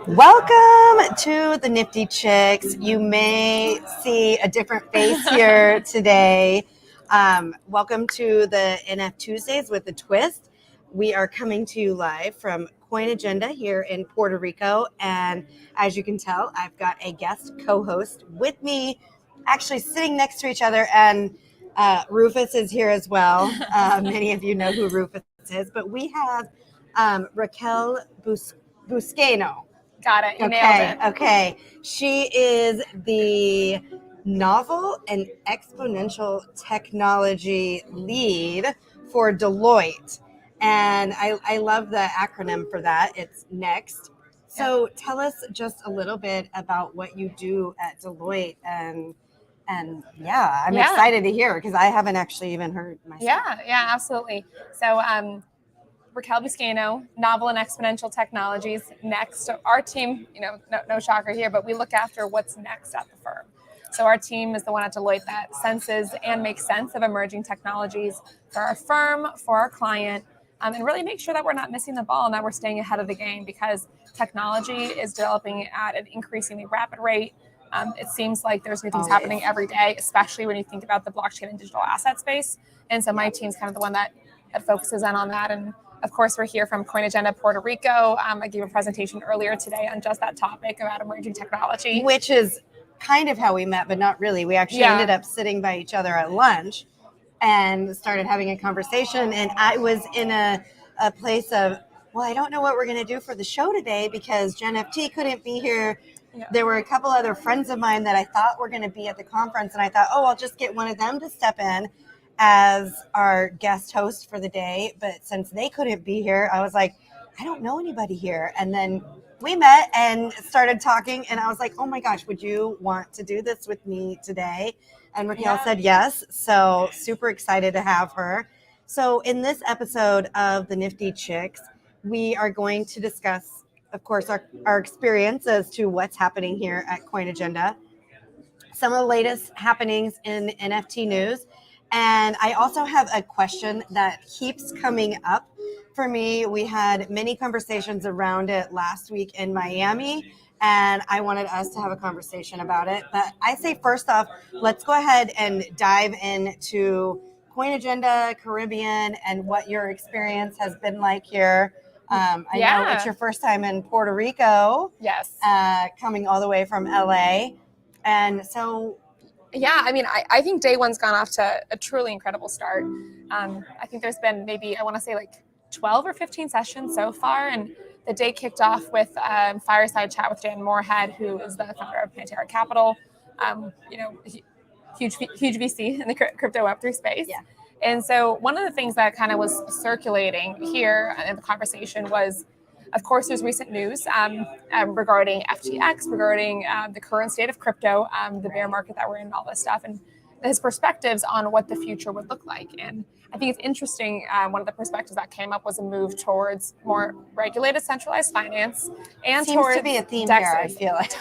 Welcome to the Nifty Chicks. You may see a different face here today. Welcome to the NFTuesdays with a twist. We are coming to you live from CoinAgenda here in Puerto Rico. And as you can tell, I've got a guest co-host with me, actually sitting next to each other. And Rufus is here as well. Many of you know who Rufus is. But we have Raquel Buscaino. Got it. You nailed it. Okay. She is the novel and exponential technology lead for Deloitte. And I love the acronym for that. It's NEXT. So tell us just a little bit about what you do at Deloitte and I'm excited to hear because I haven't actually even heard myself. Yeah, absolutely. So Raquel Buscaino, Novel and Exponential Technologies, next. So our team, no shocker here, but we look after what's next at the firm. So our team is the one at Deloitte that senses and makes sense of emerging technologies for our firm, for our client, and really make sure that we're not missing the ball and that we're staying ahead of the game because technology is developing at an increasingly rapid rate. It seems like there's new things happening every day, especially when you think about the blockchain and digital asset space. And so my team's kind of the one that focuses in on that. And of course, we're here from CoinAgenda, Puerto Rico. I gave a presentation earlier today on just that topic about emerging technology. Which is kind of how we met, but not really. We actually ended up sitting by each other at lunch and started having a conversation. And I was in a place of, well, I don't know what we're going to do for the show today because JeNFT couldn't be here. Yeah. There were a couple other friends of mine that I thought were going to be at the conference. And I thought, I'll just get one of them to step in as our guest host for the day. But since they couldn't be here, I was like, I don't know anybody here. And then we met and started talking. And I was like, oh my gosh, would you want to do this with me today? And Raquel said yes. So super excited to have her. So in this episode of the Nifty Chicks, we are going to discuss, of course, our experience as to what's happening here at CoinAgenda, some of the latest happenings in NFT news. And I also have a question that keeps coming up for me. We had many conversations around it last week in Miami, and I wanted us to have a conversation about it. But I say first off, let's go ahead and dive into CoinAgenda Caribbean and what your experience has been like here. I know it's your first time in Puerto Rico. Yes. Coming all the way from LA. And so... Yeah, I mean, I think day one's gone off to a truly incredible start. I think there's been maybe, I want to say like 12 or 15 sessions so far. And the day kicked off with fireside chat with Dan Moorhead, who is the founder of Pantera Capital, huge VC in the crypto Web3 space. Yeah. And so one of the things that kind of was circulating here in the conversation was, of course, there's recent news regarding FTX, regarding the current state of crypto, the bear market that we're in, all this stuff, and his perspectives on what the future would look like. And I think it's interesting. One of the perspectives that came up was a move towards more regulated, centralized finance, and seems towards to be a theme DEXs. here. I feel like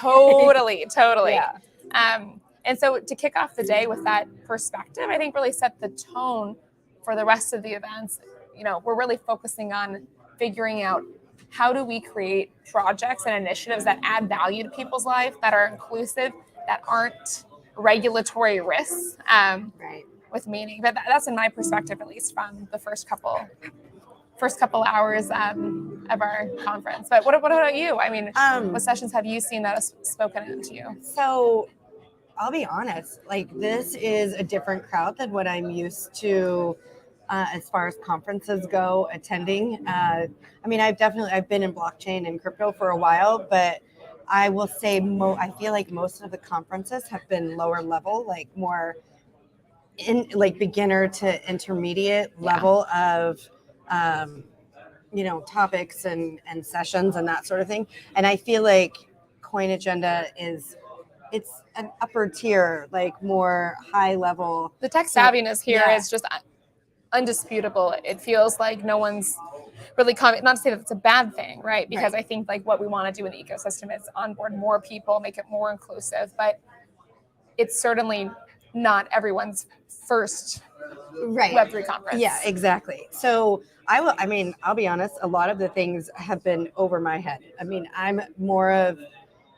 totally. Yeah. And so to kick off the day with that perspective, I think really set the tone for the rest of the events. We're really focusing on figuring out how do we create projects and initiatives that add value to people's life, that are inclusive, that aren't regulatory risks, with meaning. But that's in my perspective, at least from the first couple hours of our conference. But what about you? I mean, what sessions have you seen that have spoken into you? So I'll be honest, like this is a different crowd than what I'm used to as far as conferences go attending. I mean, I've been in blockchain and crypto for a while, but I will say I feel like most of the conferences have been lower level, like more in like beginner to intermediate level of topics and sessions and that sort of thing. And I feel like CoinAgenda it's an upper tier, like more high level. The tech savviness here is just undisputable. It feels like no one's really not to say that it's a bad thing, right? Because I think like what we want to do in the ecosystem is onboard more people, make it more inclusive, but it's certainly not everyone's first right. Web3 conference. Yeah, exactly. So I'll be honest, a lot of the things have been over my head. I mean, I'm more of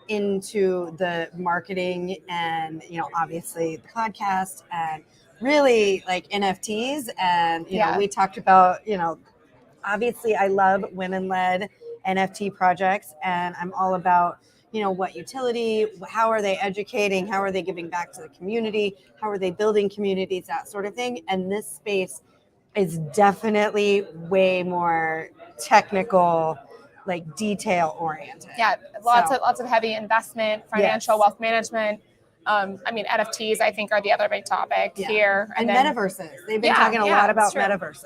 into the marketing and, obviously the podcast and really like NFTs. And, we talked about, obviously I love women-led NFT projects, and I'm all about, what utility, how are they educating, how are they giving back to the community, how are they building communities, that sort of thing. And this space is definitely way more technical, like detail oriented. Yeah, lots of heavy investment, financial wealth management. NFTs I think are the other big topic here, and then metaverses. They've been talking a lot about metaverses.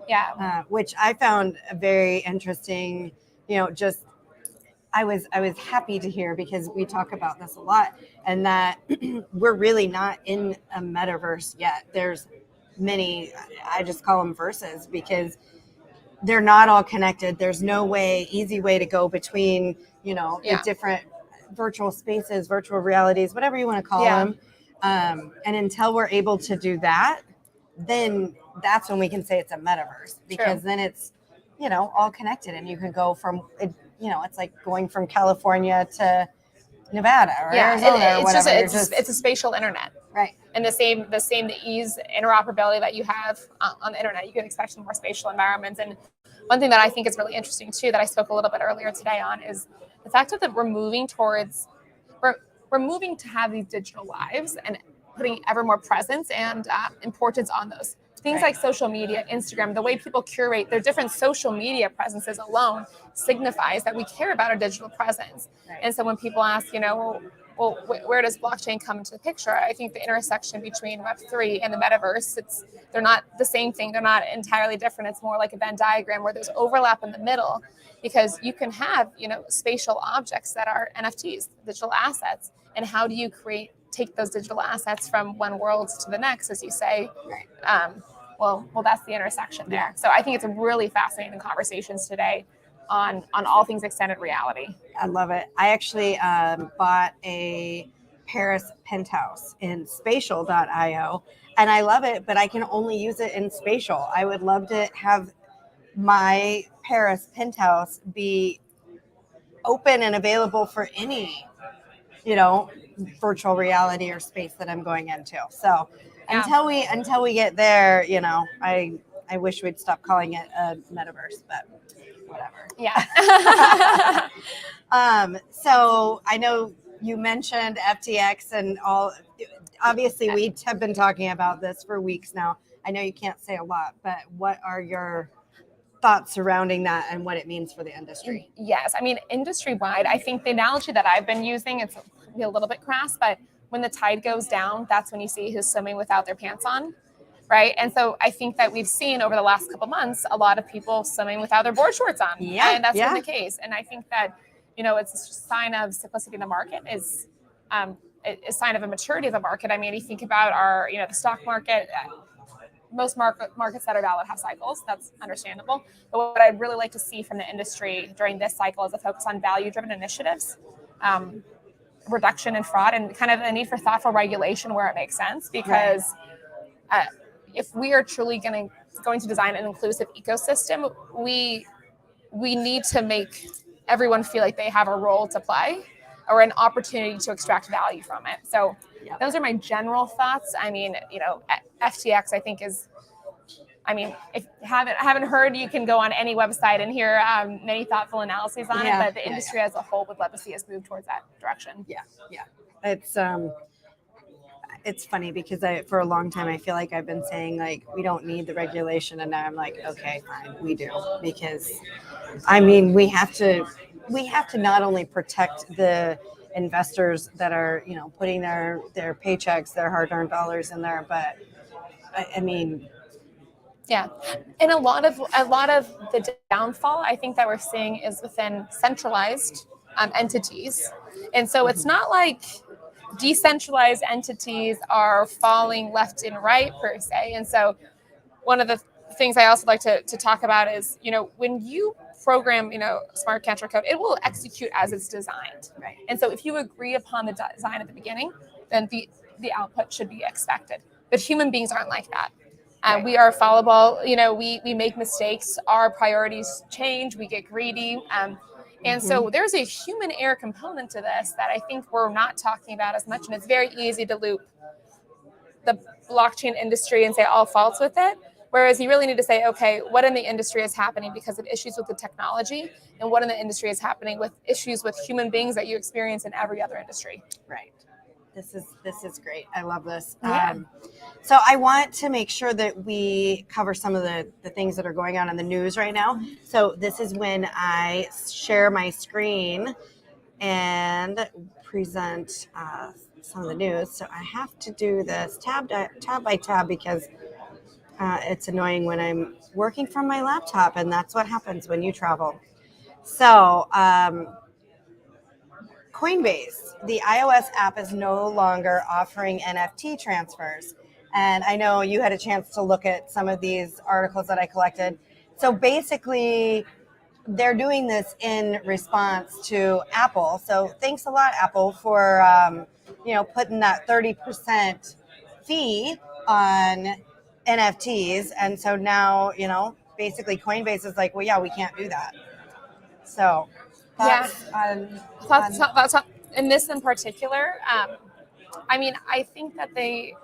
Yeah, which I found very interesting. Just I was happy to hear, because we talk about this a lot, and that we're really not in a metaverse yet. There's many, I just call them verses, because they're not all connected. There's no easy way to go between, the different virtual spaces, virtual realities, whatever you want to call them. And until we're able to do that, then that's when we can say it's a metaverse, because then it's, all connected, and you can go from, it's like going from California to Nevada or Arizona or whatever. It's a spatial internet. Right. And the ease, interoperability that you have on the internet, you can expect in more spatial environments. And one thing that I think is really interesting too, that I spoke a little bit earlier today on, is the fact that we're moving to have these digital lives and putting ever more presence and importance on those. Things like social media, Instagram, the way people curate their different social media presences alone signifies that we care about our digital presence. Right. And so when people ask, where does blockchain come into the picture? I think the intersection between Web3 and the metaverse, they're not the same thing. They're not entirely different. It's more like a Venn diagram where there's overlap in the middle, because you can have, spatial objects that are NFTs, digital assets. And how do you take those digital assets from one world to the next, as you say? Right. Well, that's the intersection there. So I think it's a really fascinating conversations today on all things extended reality. I love it. I actually bought a Paris penthouse in spatial.io, and I love it, but I can only use it in spatial. I would love to have my Paris penthouse be open and available for any, virtual reality or space that I'm going into. So until we get there, I wish we'd stop calling it a metaverse, but whatever. Yeah. So I know you mentioned FTX and all. Obviously, we have been talking about this for weeks now. I know you can't say a lot, but what are your thoughts surrounding that and what it means for the industry? Yes. Industry-wide, I think the analogy that I've been using, it's a little bit crass, but when the tide goes down, that's when you see who's swimming without their pants on, right? And so I think that we've seen over the last couple months a lot of people swimming without their board shorts on. Yeah, and that's been the case. And I think that, it's a sign of simplicity in the market, is a sign of a maturity of the market. You think about our, the stock market. Most markets that are valid have cycles. That's understandable. But what I'd really like to see from the industry during this cycle is a focus on value-driven initiatives, reduction in fraud, and kind of a need for thoughtful regulation where it makes sense. Because if we are truly going to design an inclusive ecosystem, we need to make everyone feel like they have a role to play or an opportunity to extract value from it. So those are my general thoughts. FTX, I think is, if you haven't heard, you can go on any website and hear many thoughtful analyses on it, but the industry as a whole would love to see us move towards that direction. Yeah. It's funny because for a long time, I feel like I've been saying, like, we don't need the regulation. And now I'm like, okay, fine, we do. Because, we have to not only protect the investors that are, putting their paychecks, their hard-earned dollars in there, but yeah, and a lot of the downfall I think that we're seeing is within centralized entities, and so it's not like decentralized entities are falling left and right per se. And so one of the things I also like to talk about is, when you program, smart contract code, it will execute as it's designed. Right. And so if you agree upon the design at the beginning, then the output should be expected. But human beings aren't like that. We are fallible. We make mistakes. Our priorities change. We get greedy. And so there's a human error component to this that I think we're not talking about as much. And it's very easy to loop the blockchain industry and say all faults with it. Whereas you really need to say, okay, what in the industry is happening because of issues with the technology, and what in the industry is happening with issues with human beings that you experience in every other industry. Right. This is great. I love this. Yeah. So I want to make sure that we cover some of the things that are going on in the news right now. So this is when I share my screen and present some of the news. So I have to do this tab by tab because it's annoying when I'm working from my laptop, and that's what happens when you travel. So Coinbase, the iOS app, is no longer offering NFT transfers. And I know you had a chance to look at some of these articles that I collected. So basically, they're doing this in response to Apple. So thanks a lot, Apple, for putting that 30% fee on NFTs. And so now, basically Coinbase is like, well, yeah, we can't do that. So That's in this in particular. I think that the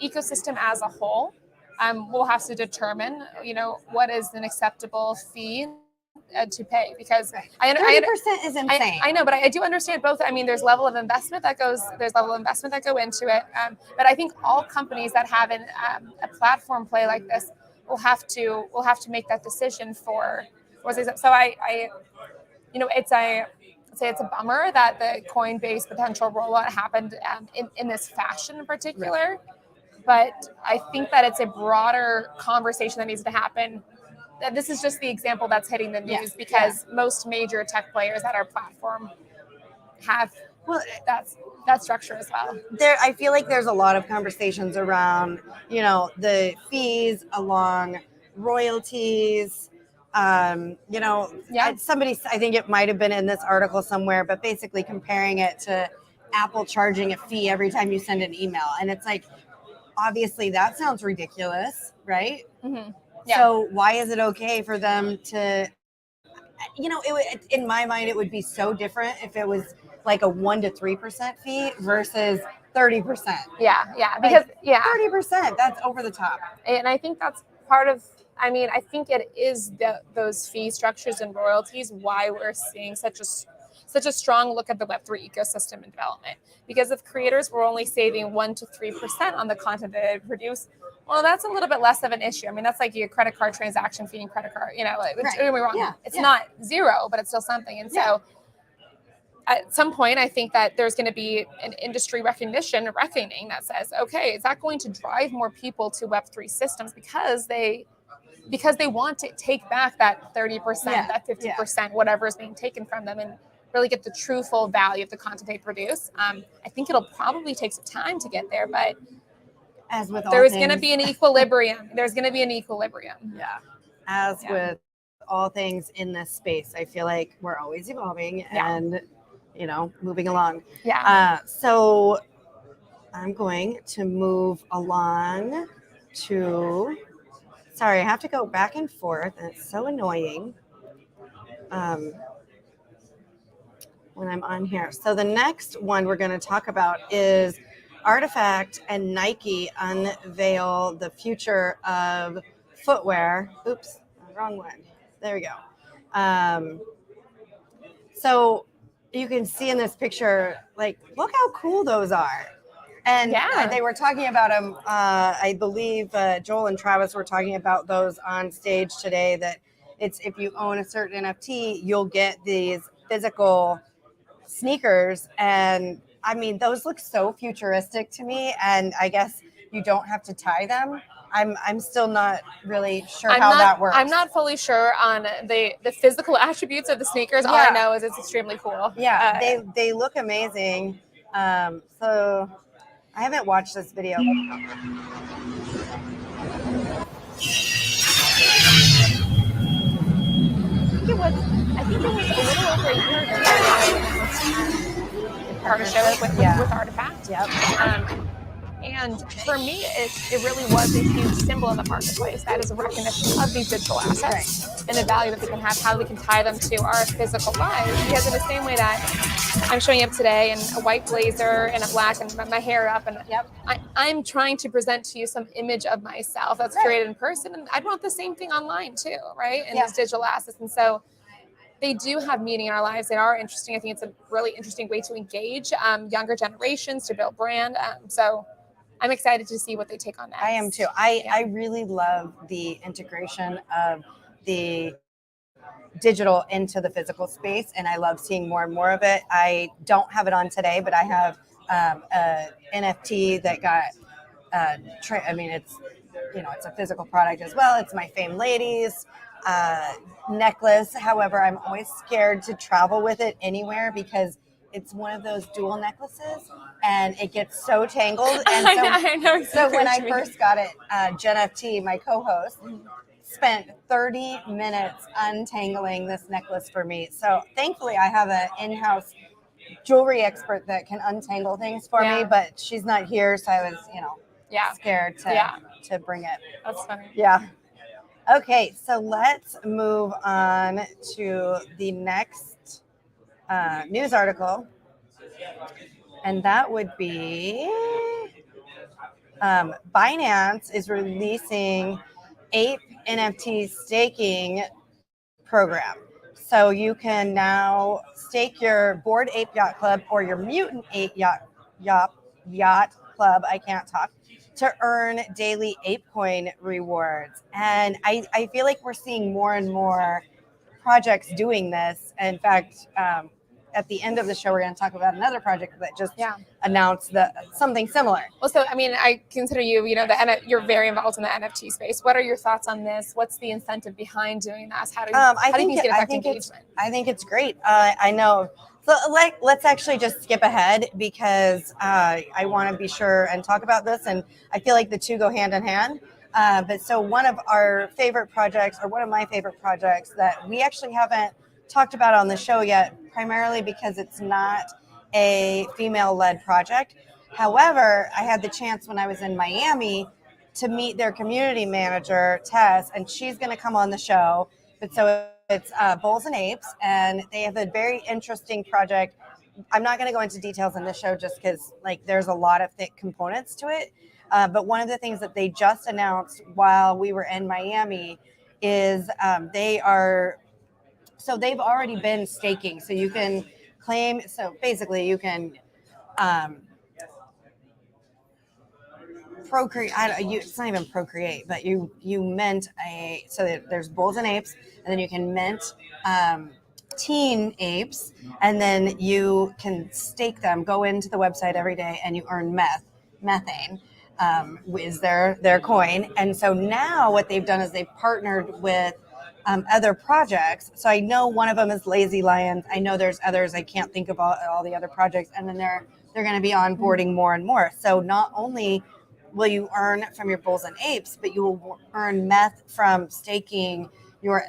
ecosystem as a whole will have to determine, what is an acceptable fee to pay, because 30% is insane. I know, but I do understand both. There's level of investment that go into it. But I think all companies that have a platform play like this will have to make that decision for. So it's a bummer that the Coinbase potential rollout happened in this fashion in particular. But I think that it's a broader conversation that needs to happen. This is just the example that's hitting the news because most major tech players at our platform have that structure as well. I feel like there's a lot of conversations around, the fees along royalties. Somebody, I think it might have been in this article somewhere, but basically comparing it to Apple charging a fee every time you send an email. And it's like, obviously that sounds ridiculous, right? Mm-hmm. Yeah. So why is it okay for them to, in my mind, it would be so different if it was like a 1% to 3% fee versus 30%. Yeah. Because 30%, that's over the top. And I think that's part of, I think it is those fee structures and royalties why we're seeing such a strong look at the Web3 ecosystem and development. Because if creators were only saving 1% to 3% on the content that they produce, well, that's a little bit less of an issue. That's like your credit card transaction fee and credit card. Don't get me wrong. It's not zero, but it's still something. And so at some point, I think that there's going to be an industry reckoning that says, okay, is that going to drive more people to Web3 systems because they want to take back that 30%, that 50%, whatever is being taken from them, and really get the true full value of the content they produce. I think it'll probably take some time to get there, but as with there's going to be an equilibrium. Yeah. As with all things in this space, I feel like we're always evolving and, moving along. Yeah. So I'm going to move along to... Sorry, I have to go back and forth, and it's so annoying when I'm on here. So the next one we're going to talk about is Artifact and Nike unveil the future of footwear. Oops, wrong one. There we go. So you can see in this picture, like, look how cool those are. And they were talking about them. I believe Joel and Travis were talking about those on stage today, that it's if you own a certain NFT, you'll get these physical sneakers. And those look so futuristic to me. And I guess you don't have to tie them. I'm still not really sure how that works. I'm not fully sure on the physical attributes of the sneakers. All I know is it's extremely cool. Yeah, they look amazing. So I haven't watched this video. I think it was a little over a year ago. Partnership with Artifact. Yep. And for me, it really was a huge symbol in the marketplace. That is a recognition of these digital assets and the value that they can have, how we can tie them to our physical lives. Because in the same way that I'm showing up today in a white blazer and a black and my hair up, and I'm trying to present to you some image of myself that's created in person, and I'd want the same thing online too, right? And these digital assets. And so they do have meaning in our lives. They are interesting. I think it's a really interesting way to engage younger generations, to build brand. So I'm excited to see what they take on next. I am too. I really love the integration of the digital into the physical space, and I love seeing more and more of it. I don't have it on today, but I have a NFT that got it's a physical product as well. It's my famed ladies necklace. However, I'm always scared to travel with it anywhere because it's one of those dual necklaces and it gets so tangled. And so, I know so when I first got it, JeNFT, my co-host, spent 30 minutes untangling this necklace for me. So thankfully I have an in-house jewelry expert that can untangle things for me, but she's not here. So I was, scared to bring it. That's funny. Yeah. Okay, so let's move on to the next news article, and that would be Binance is releasing Ape NFT staking program. So you can now stake your Bored Ape Yacht Club or your Mutant Ape Yacht Club. I can't talk. To earn daily ApeCoin rewards. And I feel like we're seeing more and more projects doing this. In fact, at the end of the show, we're going to talk about another project that just announced something similar. Well, so, I mean, I consider you're very involved in the NFT space. What are your thoughts on this? What's the incentive behind doing this? How do you think it affect engagement? I think it's great. I know. So let's actually just skip ahead because I want to be sure and talk about this. And I feel like the two go hand in hand. But so one of our favorite projects, or one of my favorite projects that we actually haven't talked about on the show yet, primarily because it's not a female-led project. However, I had the chance when I was in Miami to meet their community manager, Tess, and she's going to come on the show. But so it's Bulls and Apes, and they have a very interesting project. I'm not going to go into details in this show just because there's a lot of thick components to it. But one of the things that they just announced while we were in Miami is they've already been staking. So you can claim. So basically, you can procreate. It's not even procreate, but you mint there's Bulls and Apes, and then you can mint teen apes, and then you can stake them. Go into the website every day, and you earn methane. Is their coin. And so now what they've done is they've partnered with other projects. So I know one of them is Lazy Lions. I know there's others. I can't think of all the other projects. And then they're going to be onboarding more and more. So not only will you earn from your Bulls and Apes, but you will earn meth from staking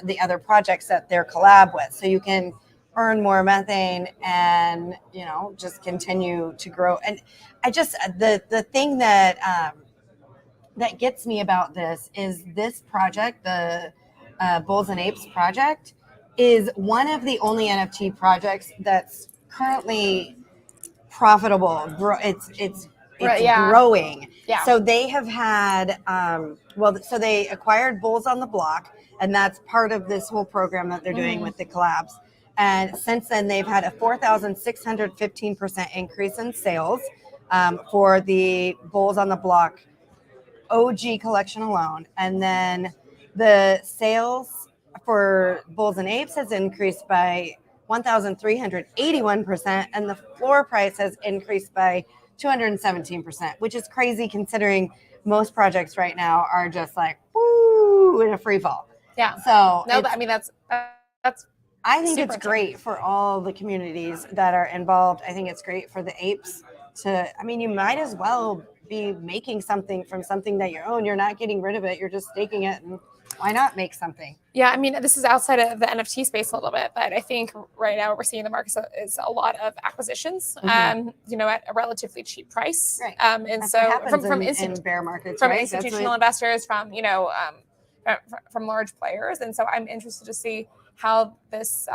the other projects that they're collab with. So you can earn more methane and just continue to grow. And I just the thing that gets me about this is this project, the Bulls and Apes project, is one of the only NFT projects that's currently profitable. It's growing. Yeah. So they have had so they acquired Bulls on the Block, and that's part of this whole program that they're doing with the collabs. And since then, they've had a 4,615% increase in sales for the Bulls on the Block OG collection alone. And then the sales for Bulls and Apes has increased by 1,381%, and the floor price has increased by 217%, which is crazy considering most projects right now are just woo, in a free fall. Yeah. So that's I think it's great for all the communities that are involved. I think it's great for the apes you might as well be making something from something that you own. You're not getting rid of it. You're just staking it. And Why not make something? Yeah, I mean, this is outside of the NFT space a little bit, but I think right now what we're seeing in the market is a lot of acquisitions, you know, at a relatively cheap price. Right. And That's so what happens in bear markets, from right? institutional investors, from, you know, from large players. And so I'm interested to see how this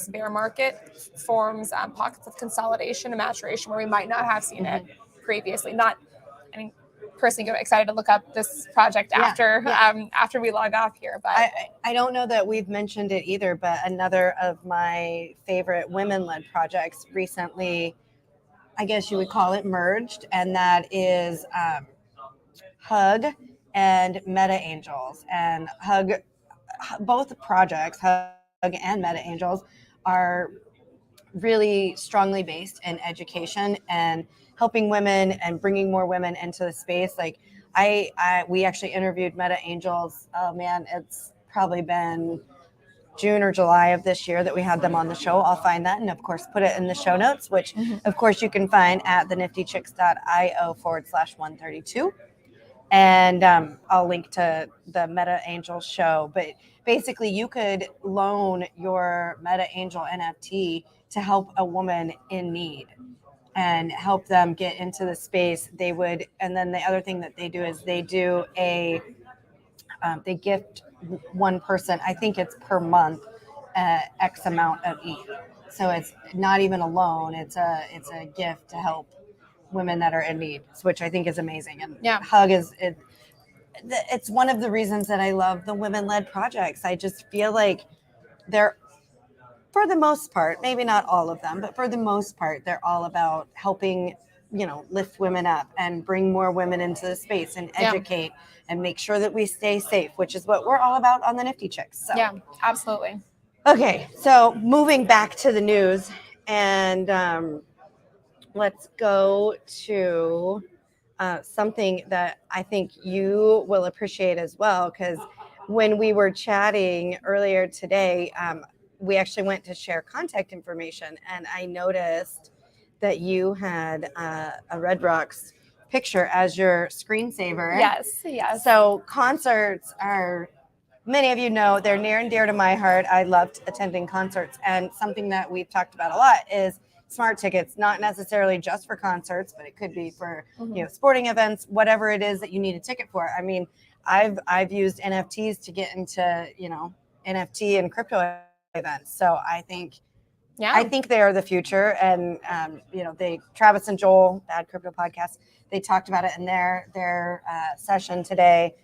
bear market forms pockets of consolidation and maturation where we might not have seen it previously. I mean, personally excited to look up this project after we log off here. But I don't know that we've mentioned it either, but another of my favorite women-led projects recently, I guess you would call it, merged, and that is Hug and Meta Angels. And both projects, Hug and Meta Angels, are really strongly based in education and helping women and bringing more women into the space. Like we actually interviewed Meta Angels. Oh man, it's probably been June or July of this year that we had them on the show. I'll find that and of course put it in the show notes, which of course you can find at theniftychicks.io/132. And I'll link to the Meta Angel show. But basically, you could loan your Meta Angel NFT to help a woman in need and help them get into the space. They would, and then the other thing that they do is they do they gift one person. I think it's per month, X amount of ETH. So it's not even a loan. It's a gift to help women that are in need, which I think is amazing. And Hug it's one of the reasons that I love the women-led projects. I just feel like they're, for the most part, maybe not all of them, but for the most part, they're all about helping, you know, lift women up and bring more women into the space and educate and make sure that we stay safe, which is what we're all about on the Nifty Chicks. So. Yeah, absolutely. Okay, so moving back to the news, and let's go to something that I think you will appreciate as well, because when we were chatting earlier today, we actually went to share contact information, and I noticed that you had a Red Rocks picture as your screensaver. Yes. So concerts are, many of you know, they're near and dear to my heart. I loved attending concerts, and something that we've talked about a lot is smart tickets, not necessarily just for concerts, but it could be for you know, sporting events, whatever it is that you need a ticket for. I mean, I've used NFTs to get into, you know, NFT and crypto events. So I think they are the future. And you know, Travis and Joel, Bad Crypto Podcast, they talked about it in their session today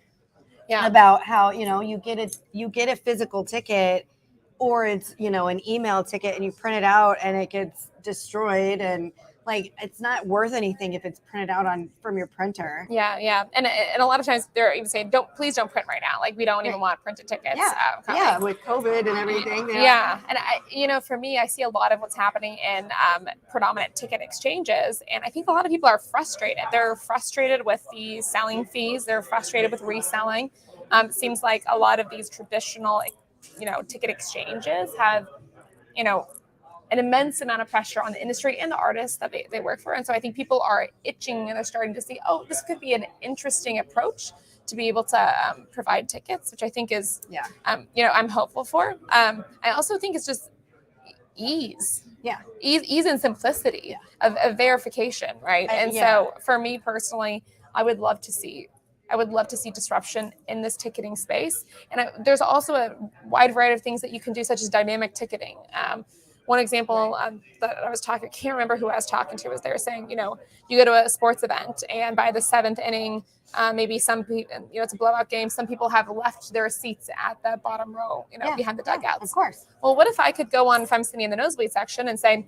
about how, you know, you get a physical ticket, or it's, you know, an email ticket and you print it out and it gets destroyed, and like it's not worth anything if it's printed out from your printer. Yeah. And a lot of times they're even saying, please don't print right now. Like we don't even want printed tickets. With COVID and everything. And you know, for me, I see a lot of what's happening in predominant ticket exchanges, and I think a lot of people are frustrated. They're frustrated with the selling fees. They're frustrated with reselling. It seems like a lot of these traditional, you know, ticket exchanges have, you know, an immense amount of pressure on the industry and the artists that they work for. And so I think people are itching and they're starting to see, oh, this could be an interesting approach to be able to provide tickets, which I think is, you know, I'm hopeful for. I also think it's just ease and simplicity of verification, right? So for me personally, I would love to see disruption in this ticketing space. And there's also a wide variety of things that you can do, such as dynamic ticketing. One example that I can't remember who I was talking to, was they were saying, you know, you go to a sports event and by the 7th inning, maybe some people, you know, it's a blowout game. Some people have left their seats at the bottom row, you know, behind the dugouts. Of course. Well, what if I could go on, if I'm sitting in the nosebleed section, and say,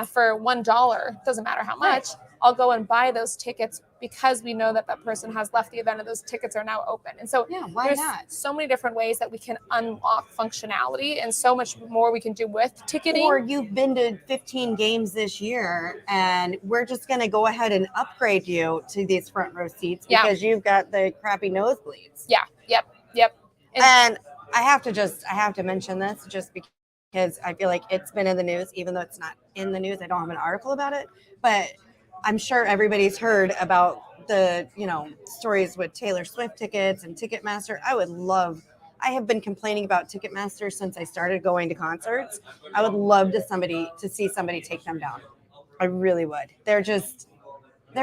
for $1, doesn't matter how much, I'll go and buy those tickets because we know that person has left the event and those tickets are now open. And so there's so many different ways that we can unlock functionality and so much more we can do with ticketing. Or you've been to 15 games this year and we're just going to go ahead and upgrade you to these front row seats because you've got the crappy nosebleeds. Yep. And I have to mention this just because I feel like it's been in the news, even though it's not in the news. I don't have an article about it, but I'm sure everybody's heard about the, you know, stories with Taylor Swift tickets and Ticketmaster. I would love I have been complaining about Ticketmaster since I started going to concerts. I would love to see somebody take them down. I really would. They're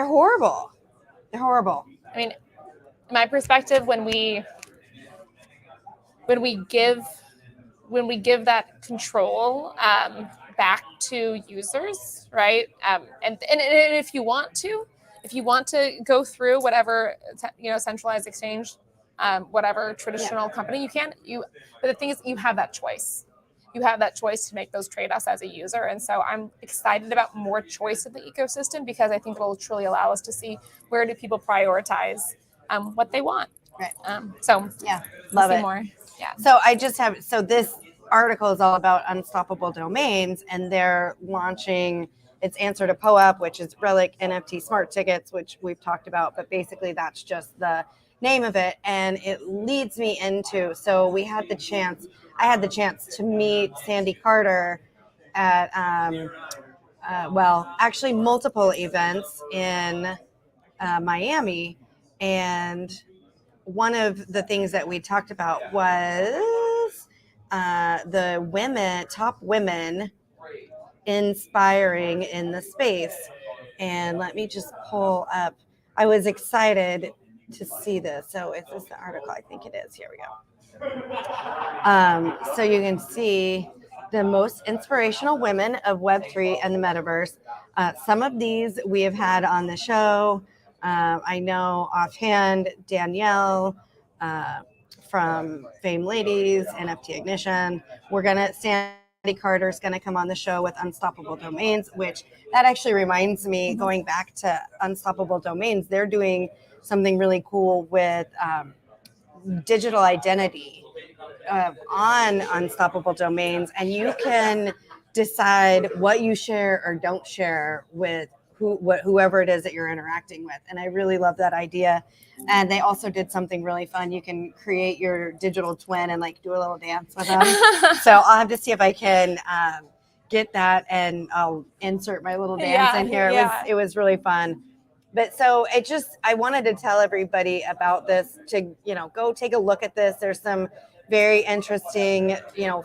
horrible. They're horrible. I mean, my perspective, when we give that control back to users, right? And if you want to go through whatever centralized exchange, whatever traditional company, you can. But the thing is, you have that choice. You have that choice to make those trade-offs as a user. And so I'm excited about more choice in the ecosystem, because I think it'll truly allow us to see where do people prioritize what they want. Right. So yeah, love it. More. Yeah. So this article is all about unstoppable domains, and they're launching its answer to POAP, which is Relic NFT smart tickets, which we've talked about, but basically that's just the name of it. And it leads me into, so I had the chance to meet Sandy Carter at, actually multiple events in Miami. And one of the things that we talked about was the top women inspiring in the space. And let me just pull up. I was excited to see this. So is this the article? I think it is. Here we go. So you can see the most inspirational women of Web3 and the metaverse. Some of these we have had on the show. I know offhand Danielle from Fame Ladies, NFT Ignition. Sandy Carter's going to come on the show with Unstoppable Domains, which that actually reminds me, going back to Unstoppable Domains, they're doing something really cool with digital identity on Unstoppable Domains, and you can decide what you share or don't share with whoever it is that you're interacting with. And I really love that idea. And they also did something really fun. You can create your digital twin and like do a little dance with them. So I'll have to see if I can get that, and I'll insert my little dance in here. It was really fun. But so I wanted to tell everybody about this, to, go take a look at this. There's some very interesting,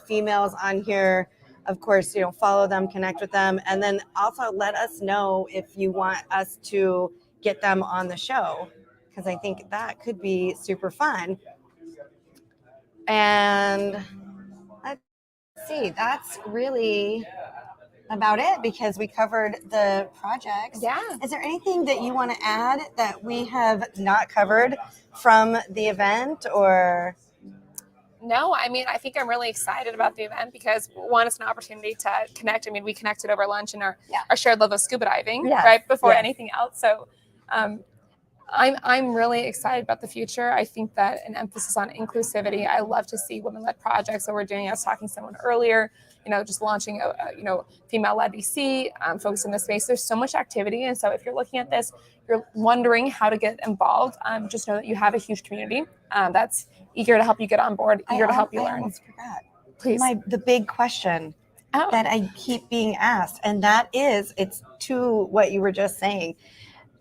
females on here. Of course, follow them, connect with them, and then also let us know if you want us to get them on the show, because I think that could be super fun. And let's see, that's really about it, because we covered the projects. Yeah. Is there anything that you want to add that we have not covered from the event, or? No, I mean, I think I'm really excited about the event because, one, it's an opportunity to connect. I mean, we connected over lunch and our shared love of scuba diving, right, before anything else. So I'm really excited about the future. I think that an emphasis on inclusivity. I love to see women-led projects. So we're doing, I was talking to someone earlier, just launching a female-led VC, focused in the space. There's so much activity. And so if you're looking at this, you're wondering how to get involved, just know that you have a huge community that's eager to help you get on board, eager to help you learn. I almost forgot. Please. The big question that I keep being asked, and that is, it's to what you were just saying,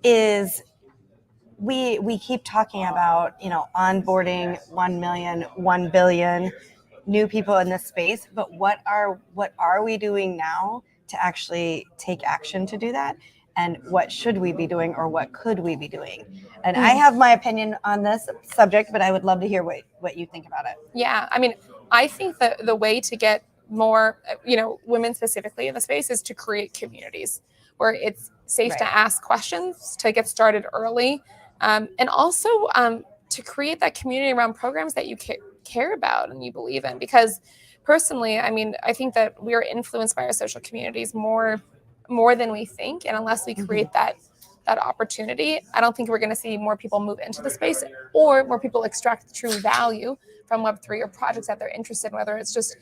is we keep talking about, onboarding 1 million, 1 billion new people in this space, but what are we doing now to actually take action to do that? And what should we be doing, or what could we be doing? And I have my opinion on this subject, but I would love to hear what you think about it. Yeah, I mean, I think that the way to get more, women specifically in the space is to create communities where it's safe to ask questions, to get started early, and also to create that community around programs that you care about and you believe in. Because personally, I mean, I think that we are influenced by our social communities more than we think, and unless we create that opportunity, I don't think we're going to see more people move into the space, or more people extract true value from Web3 or projects that they're interested in, whether it's just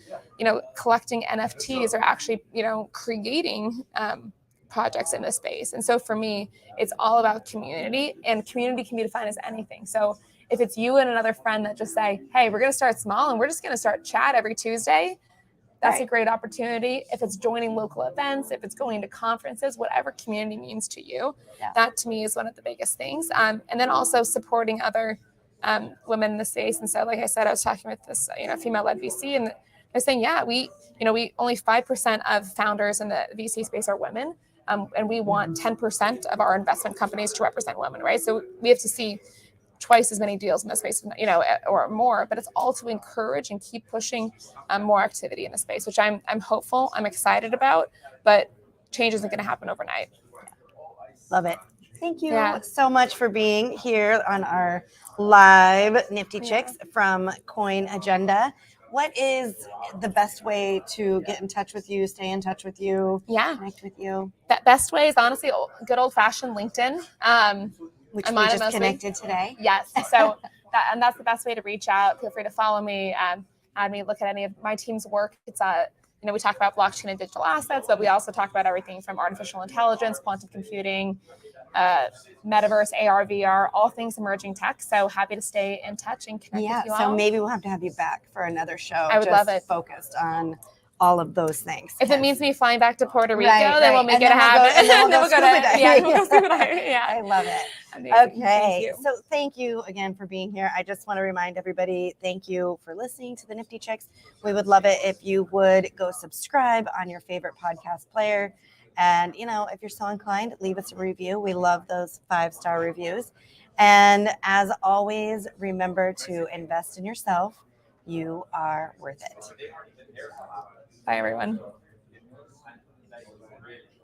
collecting NFTs or actually creating projects in this space. And so for me, it's all about community, and community can be defined as anything. So if it's you and another friend that just say, hey, we're going to start small and we're just going to start chat every Tuesday, that's a great opportunity. If it's joining local events, if it's going to conferences, whatever community means to you, that to me is one of the biggest things. And then also supporting other women in the space. And so, like I said, I was talking with this, female-led VC, and they're saying, yeah, we only 5% of founders in the VC space are women. And we want 10% of our investment companies to represent women, right? So we have to see twice as many deals in this space, or more, but it's all to encourage and keep pushing more activity in the space, which I'm hopeful, I'm excited about, but change isn't going to happen overnight. Love it. Thank you so much for being here on our live NiFTy Chicks from CoinAgenda. What is the best way to get in touch with you, stay in touch with you, connect with you? That best way is honestly good old-fashioned LinkedIn. Which we just connected today. Yes. So that's the best way to reach out. Feel free to follow me, add me, look at any of my team's work. It's we talk about blockchain and digital assets, but we also talk about everything from artificial intelligence, quantum computing, metaverse, AR, VR, all things emerging tech. So happy to stay in touch and connect with you all. So maybe we'll have to have you back for another show. I would love it. Focused on all of those things. If it means me flying back to Puerto Rico, then we'll make it happen. And then we'll go scuba diving. We'll go scuba diving. Yeah. I love it. Amazing. Okay. So thank you again for being here. I just want to remind everybody, thank you for listening to the NiFTy Chicks. We would love it if you would go subscribe on your favorite podcast player. And, if you're so inclined, leave us a review. We love those 5-star reviews. And as always, remember to invest in yourself. You are worth it. Bye, everyone.